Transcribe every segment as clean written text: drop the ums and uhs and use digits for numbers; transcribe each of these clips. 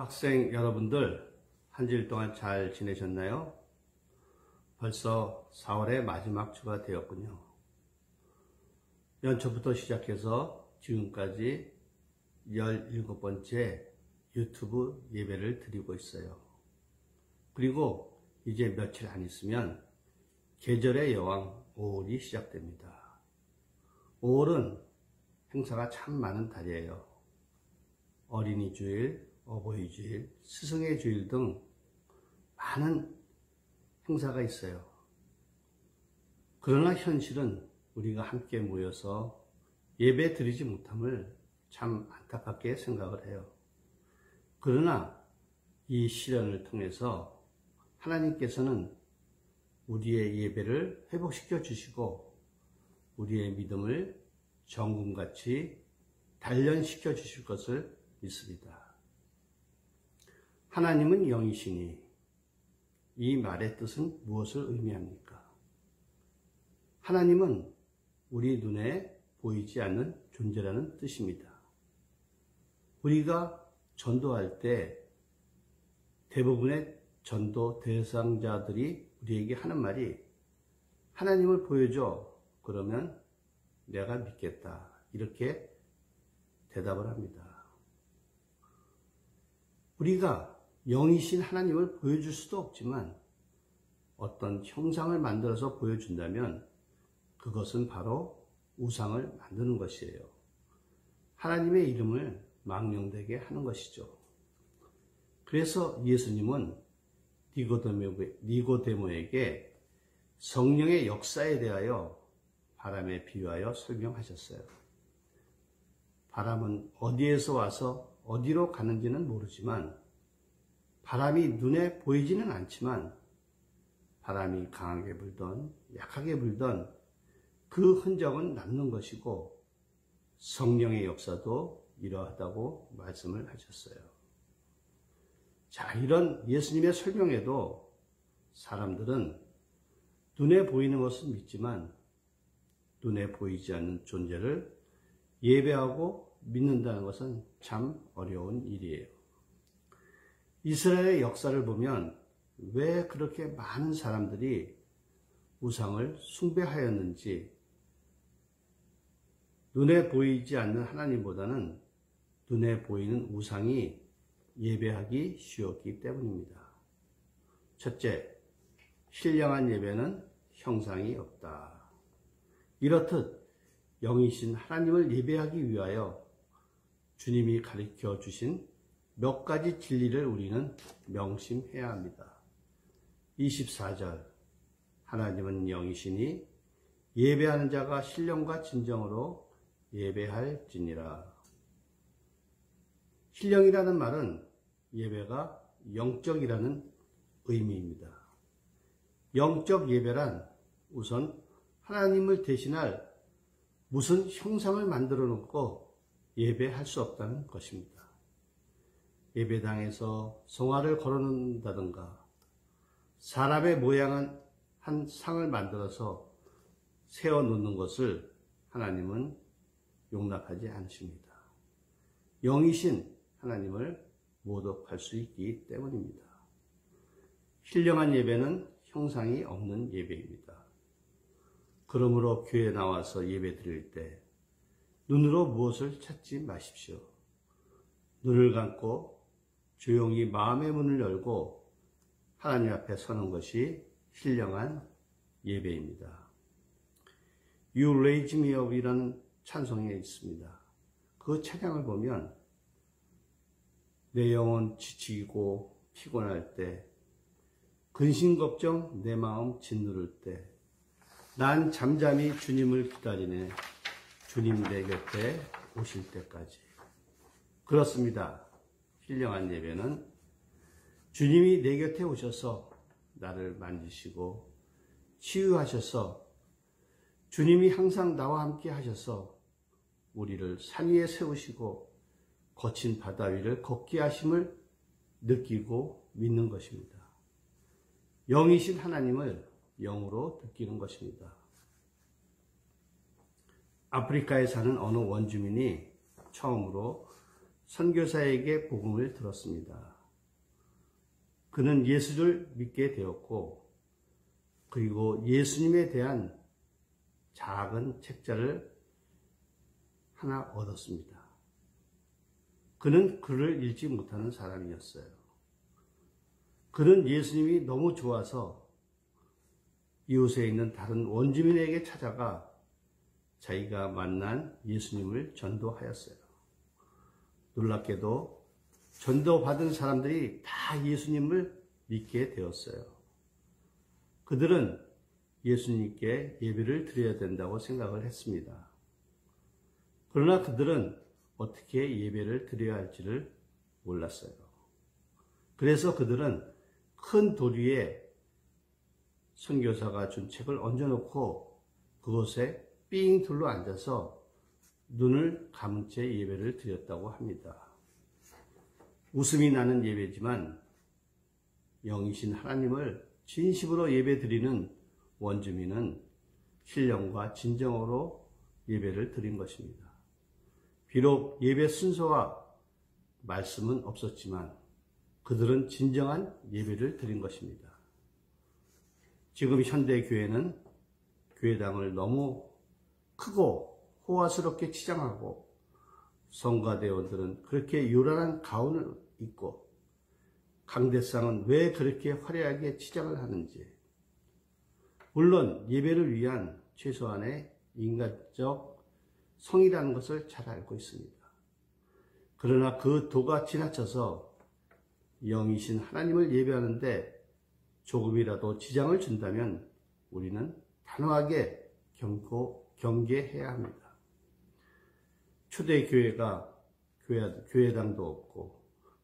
학생 여러분들, 한 주일 동안 잘 지내셨나요? 벌써 4월의 마지막 주가 되었군요. 연초부터 시작해서 지금까지 17번째 유튜브 예배를 드리고 있어요. 그리고 이제 며칠 안 있으면 계절의 여왕 5월이 시작됩니다. 5월은 행사가 참 많은 달이에요. 어린이 주일, 어버이 주일, 스승의 주일 등 많은 행사가 있어요. 그러나 현실은 우리가 함께 모여서 예배 드리지 못함을 참 안타깝게 생각을 해요. 그러나 이 시련을 통해서 하나님께서는 우리의 예배를 회복시켜 주시고 우리의 믿음을 정금같이 단련시켜 주실 것을 믿습니다. 하나님은 영이시니 이 말의 뜻은 무엇을 의미합니까? 하나님은 우리 눈에 보이지 않는 존재라는 뜻입니다. 우리가 전도할 때 대부분의 전도 대상자들이 우리에게 하는 말이 하나님을 보여줘. 그러면 내가 믿겠다. 이렇게 대답을 합니다. 우리가 영이신 하나님을 보여줄 수도 없지만 어떤 형상을 만들어서 보여준다면 그것은 바로 우상을 만드는 것이에요. 하나님의 이름을 망령되게 하는 것이죠. 그래서 예수님은 니고데모에게 성령의 역사에 대하여 바람에 비유하여 설명하셨어요. 바람은 어디에서 와서 어디로 가는지는 모르지만 바람이 눈에 보이지는 않지만 바람이 강하게 불던 약하게 불던 그 흔적은 남는 것이고 성령의 역사도 이러하다고 말씀을 하셨어요. 자, 이런 예수님의 설명에도 사람들은 눈에 보이는 것은 믿지만 눈에 보이지 않는 존재를 예배하고 믿는다는 것은 참 어려운 일이에요. 이스라엘의 역사를 보면 왜 그렇게 많은 사람들이 우상을 숭배하였는지 눈에 보이지 않는 하나님보다는 눈에 보이는 우상이 예배하기 쉬웠기 때문입니다. 첫째, 신령한 예배는 형상이 없다. 이렇듯 영이신 하나님을 예배하기 위하여 주님이 가르쳐 주신 몇 가지 진리를 우리는 명심해야 합니다. 24절, 하나님은 영이시니 예배하는 자가 신령과 진정으로 예배할지니라. 신령이라는 말은 예배가 영적이라는 의미입니다. 영적 예배란 우선 하나님을 대신할 무슨 형상을 만들어 놓고 예배할 수 없다는 것입니다. 예배당에서 성화를 걸어놓는다든가 사람의 모양한 한 상을 만들어서 세워놓는 것을 하나님은 용납하지 않으십니다. 영이신 하나님을 모독할 수 있기 때문입니다. 신령한 예배는 형상이 없는 예배입니다. 그러므로 교회에 나와서 예배 드릴 때 눈으로 무엇을 찾지 마십시오. 눈을 감고 조용히 마음의 문을 열고 하나님 앞에 서는 것이 신령한 예배입니다. You raise me up 이라는 찬송에 있습니다. 그 찬양을 보면 내 영혼 지치고 피곤할 때, 근심 걱정 내 마음 짓누를 때, 난 잠잠히 주님을 기다리네. 주님 내 곁에 오실 때까지. 그렇습니다. 신령한 예배는 주님이 내 곁에 오셔서 나를 만지시고 치유하셔서 주님이 항상 나와 함께 하셔서 우리를 산 위에 세우시고 거친 바다 위를 걷게 하심을 느끼고 믿는 것입니다. 영이신 하나님을 영으로 느끼는 것입니다. 아프리카에 사는 어느 원주민이 처음으로 선교사에게 복음을 들었습니다. 그는 예수를 믿게 되었고, 그리고 예수님에 대한 작은 책자를 하나 얻었습니다. 그는 글을 읽지 못하는 사람이었어요. 그는 예수님이 너무 좋아서 이웃에 있는 다른 원주민에게 찾아가 자기가 만난 예수님을 전도하였어요. 놀랍게도 전도받은 사람들이 다 예수님을 믿게 되었어요. 그들은 예수님께 예배를 드려야 된다고 생각을 했습니다. 그러나 그들은 어떻게 예배를 드려야 할지를 몰랐어요. 그래서 그들은 큰 돌 위에 선교사가 준 책을 얹어놓고 그곳에 삥 둘러 앉아서 눈을 감은 채 예배를 드렸다고 합니다. 웃음이 나는 예배지만 영이신 하나님을 진심으로 예배드리는 원주민은 신령과 진정으로 예배를 드린 것입니다. 비록 예배 순서와 말씀은 없었지만 그들은 진정한 예배를 드린 것입니다. 지금 현대 교회는 교회당을 너무 크고 호화스럽게 치장하고 성가대원들은 그렇게 요란한 가운을 입고 강대상은 왜 그렇게 화려하게 치장을 하는지, 물론 예배를 위한 최소한의 인간적 성이라는 것을 잘 알고 있습니다. 그러나 그 도가 지나쳐서 영이신 하나님을 예배하는데 조금이라도 지장을 준다면 우리는 단호하게 경계해야 합니다. 초대교회가 교회당도 없고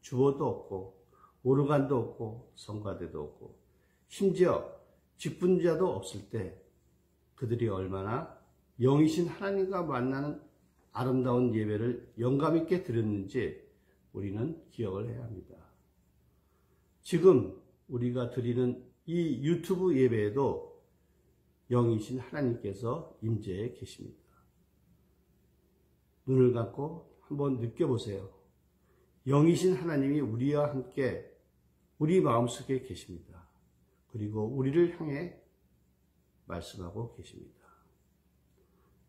주보도 없고 오르간도 없고 성가대도 없고 심지어 직분자도 없을 때 그들이 얼마나 영이신 하나님과 만나는 아름다운 예배를 영감 있게 드렸는지 우리는 기억을 해야 합니다. 지금 우리가 드리는 이 유튜브 예배에도 영이신 하나님께서 임재해 계십니다. 눈을 감고 한번 느껴보세요. 영이신 하나님이 우리와 함께 우리 마음속에 계십니다. 그리고 우리를 향해 말씀하고 계십니다.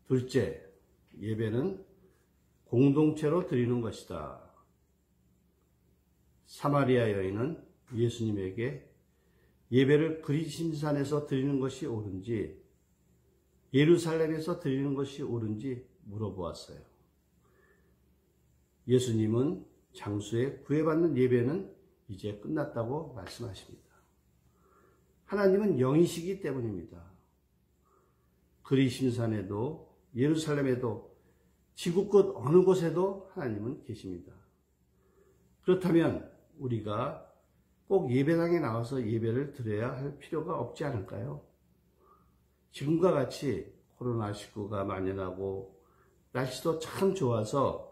둘째, 예배는 공동체로 드리는 것이다. 사마리아 여인은 예수님에게 예배를 그리심산에서 드리는 것이 옳은지 예루살렘에서 드리는 것이 옳은지 물어보았어요. 예수님은 장수에 구애받는 예배는 이제 끝났다고 말씀하십니다. 하나님은 영이시기 때문입니다. 그리심산에도 예루살렘에도 지구 끝 어느 곳에도 하나님은 계십니다. 그렇다면 우리가 꼭 예배당에 나와서 예배를 드려야 할 필요가 없지 않을까요? 지금과 같이 코로나19가 만연하고 날씨도 참 좋아서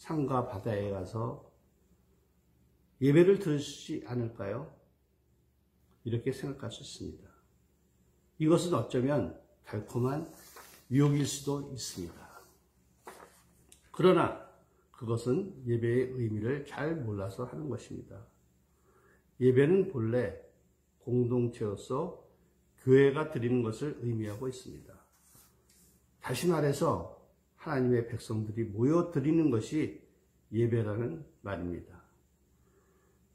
산과 바다에 가서 예배를 드리지 않을까요? 이렇게 생각할 수 있습니다. 이것은 어쩌면 달콤한 유혹일 수도 있습니다. 그러나 그것은 예배의 의미를 잘 몰라서 하는 것입니다. 예배는 본래 공동체로서 교회가 드리는 것을 의미하고 있습니다. 다시 말해서 하나님의 백성들이 모여 드리는 것이 예배라는 말입니다.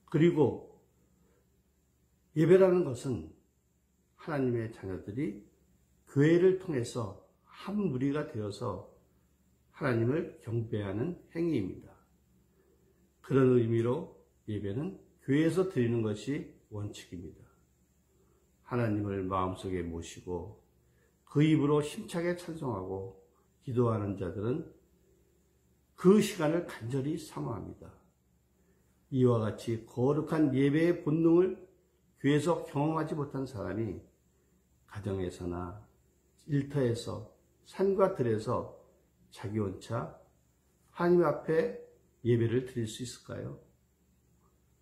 그리고 예배라는 것은 하나님의 자녀들이 교회를 통해서 한 무리가 되어서 하나님을 경배하는 행위입니다. 그런 의미로 예배는 교회에서 드리는 것이 원칙입니다. 하나님을 마음속에 모시고 그 입으로 힘차게 찬송하고 기도하는 자들은 그 시간을 간절히 사모합니다. 이와 같이 거룩한 예배의 본능을 교회에서 경험하지 못한 사람이 가정에서나 일터에서 산과 들에서 자기 혼자 하나님 앞에 예배를 드릴 수 있을까요?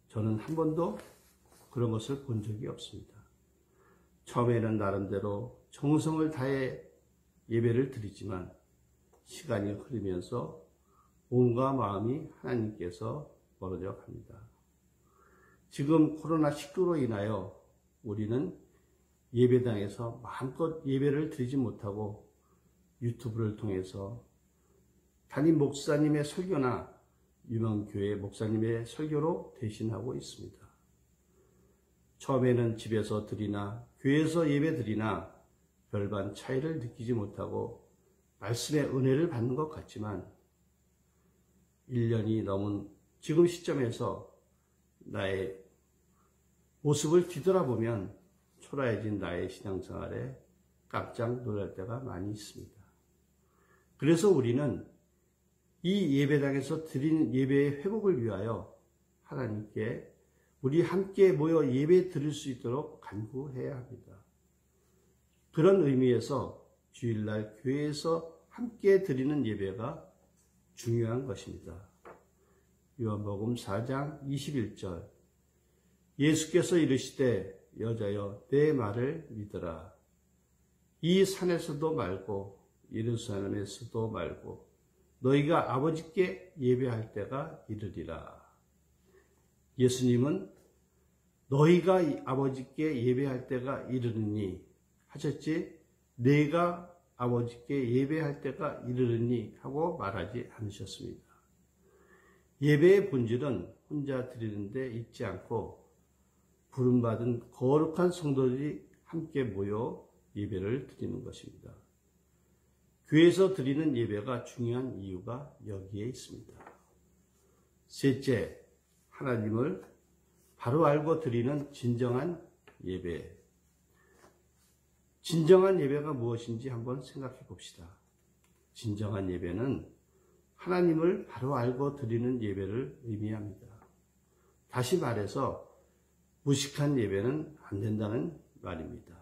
저는 한 번도 그런 것을 본 적이 없습니다. 처음에는 나름대로 정성을 다해 예배를 드리지만 시간이 흐르면서 몸과 마음이 하나님께서 멀어져 갑니다. 지금 코로나19로 인하여 우리는 예배당에서 마음껏 예배를 드리지 못하고 유튜브를 통해서 담임 목사님의 설교나 유명 교회 목사님의 설교로 대신하고 있습니다. 처음에는 집에서 드리나 교회에서 예배 드리나 별반 차이를 느끼지 못하고 말씀의 은혜를 받는 것 같지만 1년이 넘은 지금 시점에서 나의 모습을 뒤돌아보면 초라해진 나의 신앙생활에 깜짝 놀랄 때가 많이 있습니다. 그래서 우리는 이 예배당에서 드리는 예배의 회복을 위하여 하나님께 우리 함께 모여 예배 드릴 수 있도록 간구해야 합니다. 그런 의미에서 주일날 교회에서 함께 드리는 예배가 중요한 것입니다. 요한복음 4장 21절 예수께서 이르시되 여자여 내 말을 믿으라. 이 산에서도 말고 예루살렘에서도 말고 너희가 아버지께 예배할 때가 이르리라. 예수님은 너희가 아버지께 예배할 때가 이르느니 하셨지 내가 아버지께 예배할 때가 이르느니 하고 말하지 않으셨습니다. 예배의 본질은 혼자 드리는 데 있지 않고 부름받은 거룩한 성도들이 함께 모여 예배를 드리는 것입니다. 교회에서 드리는 예배가 중요한 이유가 여기에 있습니다. 셋째, 하나님을 바로 알고 드리는 진정한 예배. 진정한 예배가 무엇인지 한번 생각해 봅시다. 진정한 예배는 하나님을 바로 알고 드리는 예배를 의미합니다. 다시 말해서 무식한 예배는 안 된다는 말입니다.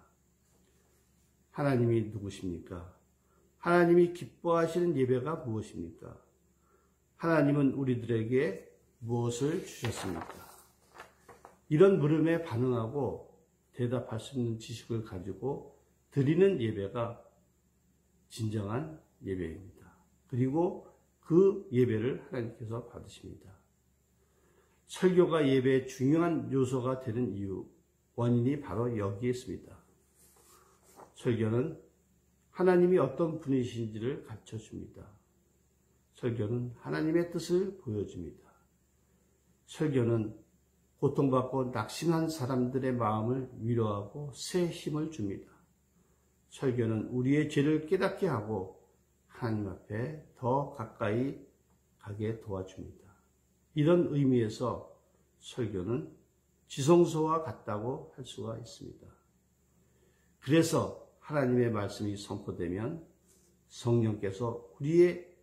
하나님이 누구십니까? 하나님이 기뻐하시는 예배가 무엇입니까? 하나님은 우리들에게 무엇을 주셨습니까? 이런 물음에 반응하고 대답할 수 있는 지식을 가지고 드리는 예배가 진정한 예배입니다. 그리고 그 예배를 하나님께서 받으십니다. 설교가 예배의 중요한 요소가 되는 이유, 원인이 바로 여기에 있습니다. 설교는 하나님이 어떤 분이신지를 가르쳐줍니다. 설교는 하나님의 뜻을 보여줍니다. 설교는 고통받고 낙심한 사람들의 마음을 위로하고 새 힘을 줍니다. 설교는 우리의 죄를 깨닫게 하고 하나님 앞에 더 가까이 가게 도와줍니다. 이런 의미에서 설교는 지성소와 같다고 할 수가 있습니다. 그래서 하나님의 말씀이 선포되면 성령께서 우리의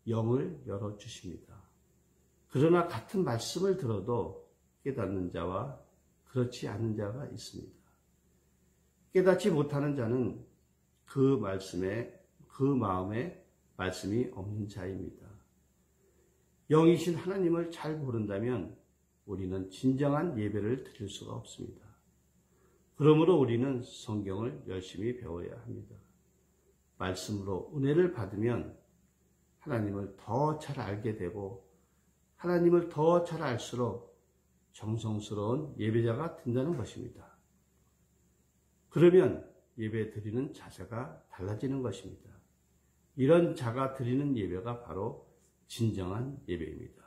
영을 열어주십니다. 그러나 같은 말씀을 들어도 깨닫는 자와 그렇지 않은 자가 있습니다. 깨닫지 못하는 자는 그 마음에 말씀이 없는 자입니다. 영이신 하나님을 잘 모른다면 우리는 진정한 예배를 드릴 수가 없습니다. 그러므로 우리는 성경을 열심히 배워야 합니다. 말씀으로 은혜를 받으면 하나님을 더 잘 알게 되고 하나님을 더 잘 알수록 정성스러운 예배자가 된다는 것입니다. 그러면 예배 드리는 자세가 달라지는 것입니다. 이런 자가 드리는 예배가 바로 진정한 예배입니다.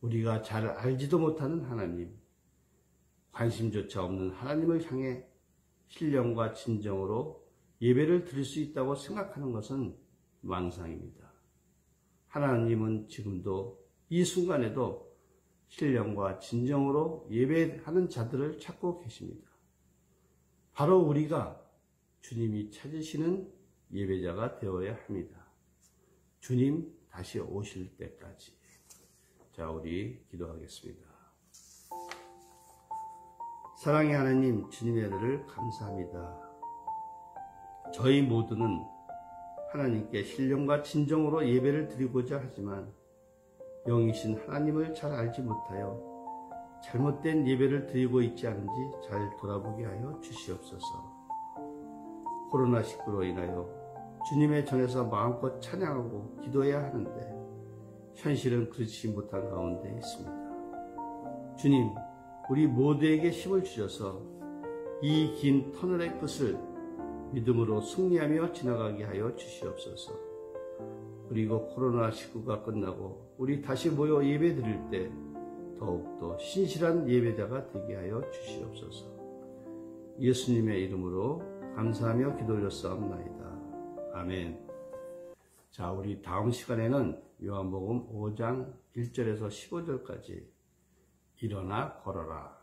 우리가 잘 알지도 못하는 하나님, 관심조차 없는 하나님을 향해 신령과 진정으로 예배를 드릴 수 있다고 생각하는 것은 망상입니다. 하나님은 지금도 이 순간에도 신령과 진정으로 예배하는 자들을 찾고 계십니다. 바로 우리가 주님이 찾으시는 예배자가 되어야 합니다. 주님 다시 오실 때까지. 자, 우리 기도하겠습니다. 사랑의 하나님, 주님의 은혜를 감사합니다. 저희 모두는 하나님께 신령과 진정으로 예배를 드리고자 하지만 영이신 하나님을 잘 알지 못하여 잘못된 예배를 드리고 있지 않은지 잘 돌아보게 하여 주시옵소서. 코로나19로 인하여 주님의 전에서 마음껏 찬양하고 기도해야 하는데 현실은 그렇지 못한 가운데 있습니다. 주님, 우리 모두에게 힘을 주셔서 이 긴 터널의 끝을 믿음으로 승리하며 지나가게 하여 주시옵소서. 그리고 코로나19가 끝나고 우리 다시 모여 예배 드릴 때 더욱더 신실한 예배자가 되게 하여 주시옵소서. 예수님의 이름으로 감사하며 기도 올렸사옵나이다. 아멘. 자, 우리 다음 시간에는 요한복음 5장 1절에서 15절까지 일어나 걸어라.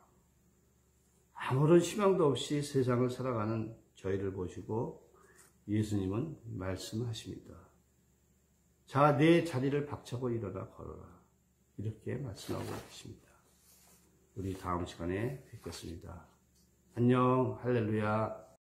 아무런 희망도 없이 세상을 살아가는 저희를 보시고 예수님은 말씀하십니다. 자, 내 자리를 박차고 일어나 걸어라. 이렇게 말씀하고 계십니다. 우리 다음 시간에 뵙겠습니다. 안녕, 할렐루야.